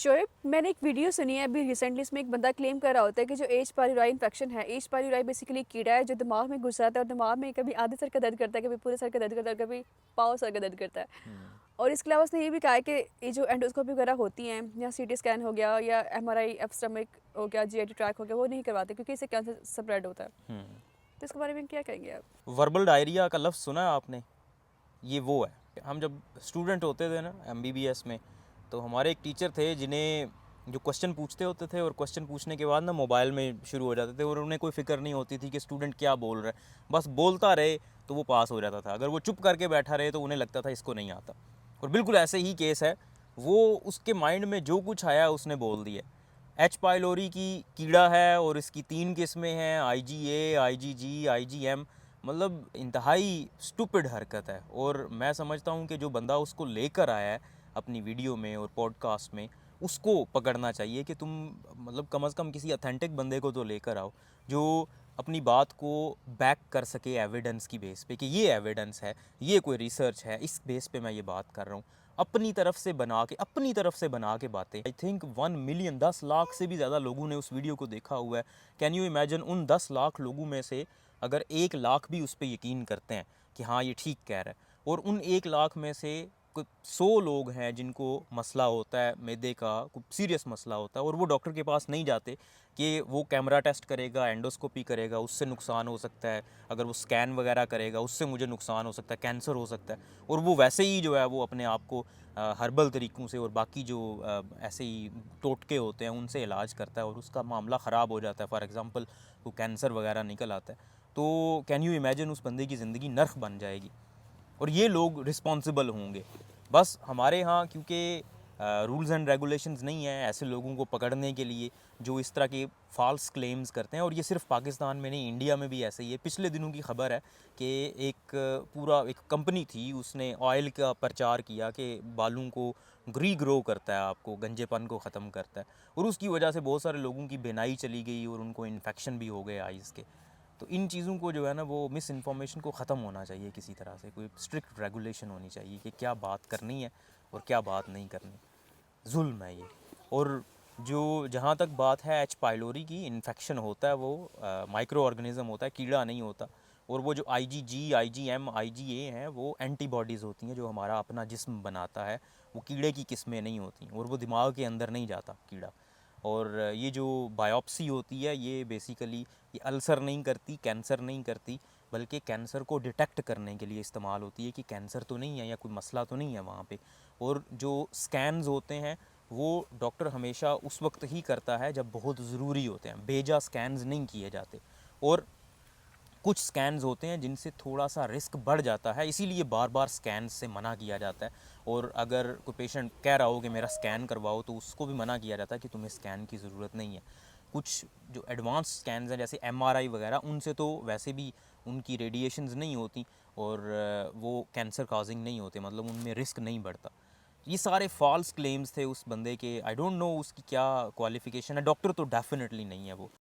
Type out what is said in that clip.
शोएब, मैंने एक वीडियो सुनी है अभी रिसेंटली। इसमें एक बंदा क्लेम कर रहा होता है कि जो एच पाइलोरी इन्फेक्शन है, एच पाइलोरी बेसिकली एक कीड़ा है जो दिमाग में घुस जाता है और दिमाग में कभी आधे सर का दर्द करता है, कभी पूरे सर का दर्द करता है, कभी पाँव सर का दर्द करता है। और इसके अलावा उसने ये भी कहा है कि ये जो एंडोस्कोपी वगैरह होती हैं या सीटी स्कैन हो गया या एमआरआई ऑफ स्टमक हो गया, जीआईटी ट्रैक हो गया, वो नहीं करवाते क्योंकि इससे कैंसर स्प्रेड होता है। तो इसके बारे में क्या कहेंगे आप? वर्बल डायरिया का लफ्ज़ सुना है आपने? ये वो है। हम जब स्टूडेंट होते थे ना एमबीबीएस में, तो हमारे एक टीचर थे जिन्हें जो क्वेश्चन पूछते होते थे, और क्वेश्चन पूछने के बाद ना मोबाइल में शुरू हो जाते थे और उन्हें कोई फ़िक्र नहीं होती थी कि स्टूडेंट क्या बोल रहा है, बस बोलता रहे तो वो पास हो जाता था। अगर वो चुप करके बैठा रहे तो उन्हें लगता था इसको नहीं आता। और बिल्कुल ऐसे ही केस है, वो उसके माइंड में जो कुछ आया उसने बोल दिया। एच पाइलोरी की कीड़ा है और इसकी 3 किस्में हैं, आईजीए, आईजीजी, आईजीएम। मतलब इंतहाई स्टूपिड हरकत है। और मैं समझता हूँ कि जो बंदा उसको लेकर आया है अपनी वीडियो में और पॉडकास्ट में, उसको पकड़ना चाहिए कि तुम मतलब कम से कम किसी अथेंटिक बंदे को तो लेकर आओ जो अपनी बात को बैक कर सके एविडेंस की बेस पे, कि ये एविडेंस है, ये कोई रिसर्च है, इस बेस पे मैं ये बात कर रहा हूँ। अपनी तरफ से बना के बातें। आई थिंक 1 मिलियन 10 लाख से भी ज़्यादा लोगों ने उस वीडियो को देखा हुआ है। कैन यू इमेजिन, उन 10 लाख लोगों में से अगर 1 लाख भी उस पर यकीन करते हैं कि हाँ ये ठीक कह रहा है, और उन 1 लाख में से कोई 100 लोग हैं जिनको मसला होता है मैदे का, कोई सीरियस मसला होता है, और वो डॉक्टर के पास नहीं जाते कि वो कैमरा टेस्ट करेगा, एंडोस्कोपी करेगा, उससे नुकसान हो सकता है, अगर वो स्कैन वगैरह करेगा उससे मुझे नुकसान हो सकता है, कैंसर हो सकता है, और वो वैसे ही जो है वो अपने आप को हर्बल तरीक़ों से और बाकी जो ऐसे ही टोटके होते हैं उनसे इलाज करता है और उसका मामला ख़राब हो जाता है। फॉर एग्ज़ाम्पल वो कैंसर वगैरह निकल आता है, तो कैन यू इमेजिन उस बंदे की ज़िंदगी नर्क बन जाएगी। और ये लोग रिस्पॉन्सिबल होंगे। बस हमारे यहाँ क्योंकि रूल्स एंड रेगुलेशंस नहीं है ऐसे लोगों को पकड़ने के लिए जो इस तरह के फॉल्स क्लेम्स करते हैं। और ये सिर्फ पाकिस्तान में नहीं, इंडिया में भी ऐसे ही है। पिछले दिनों की खबर है कि एक कंपनी थी, उसने ऑयल का प्रचार किया कि बालों को रीग्रो करता है, आपको गंजेपन को ख़त्म करता है, और उसकी वजह से बहुत सारे लोगों की बेनाई चली गई और उनको इन्फेक्शन भी हो गए आइज़ के। तो इन चीज़ों को जो है ना, वो मिस इन्फॉर्मेशन को ख़त्म होना चाहिए। किसी तरह से कोई स्ट्रिक्ट रेगुलेशन होनी चाहिए कि क्या बात करनी है और क्या बात नहीं करनी। जुल्म है ये। और जो जहाँ तक बात है एच पाइलोरी की, इन्फेक्शन होता है वो माइक्रो ऑर्गेनिज्म होता है, कीड़ा नहीं होता। और वो जो आईजीजी, आईजीएम, आईजीए हैं वो एंटीबॉडीज़ होती हैं जो हमारा अपना जिस्म बनाता है। वो कीड़े की किस्में नहीं होती और वो दिमाग के अंदर नहीं जाता कीड़ा। और ये जो बायोप्सी होती है ये बेसिकली ये अल्सर नहीं करती, कैंसर नहीं करती, बल्कि कैंसर को डिटेक्ट करने के लिए इस्तेमाल होती है कि कैंसर तो नहीं है या कोई मसला तो नहीं है वहाँ पे। और जो स्कैन्स होते हैं वो डॉक्टर हमेशा उस वक्त ही करता है जब बहुत ज़रूरी होते हैं, बेजा स्कैन्स नहीं किए जाते। और कुछ स्कैन्स होते हैं जिनसे थोड़ा सा रिस्क बढ़ जाता है, इसीलिए बार बार स्कैन से मना किया जाता है। और अगर कोई पेशेंट कह रहा हो कि मेरा स्कैन करवाओ तो उसको भी मना किया जाता है कि तुम्हें स्कैन की ज़रूरत नहीं है। कुछ जो एडवांस स्कैन्स हैं जैसे एमआरआई वगैरह, उनसे तो वैसे भी उनकी रेडिएशंस नहीं होती और वो कैंसर काजिंग नहीं होते, मतलब उनमें रिस्क नहीं बढ़ता। ये सारे फॉल्स क्लेम्स थे उस बंदे के। आई डोंट नो उसकी क्या क्वालिफ़िकेशन है, डॉक्टर तो डेफिनेटली नहीं है वो।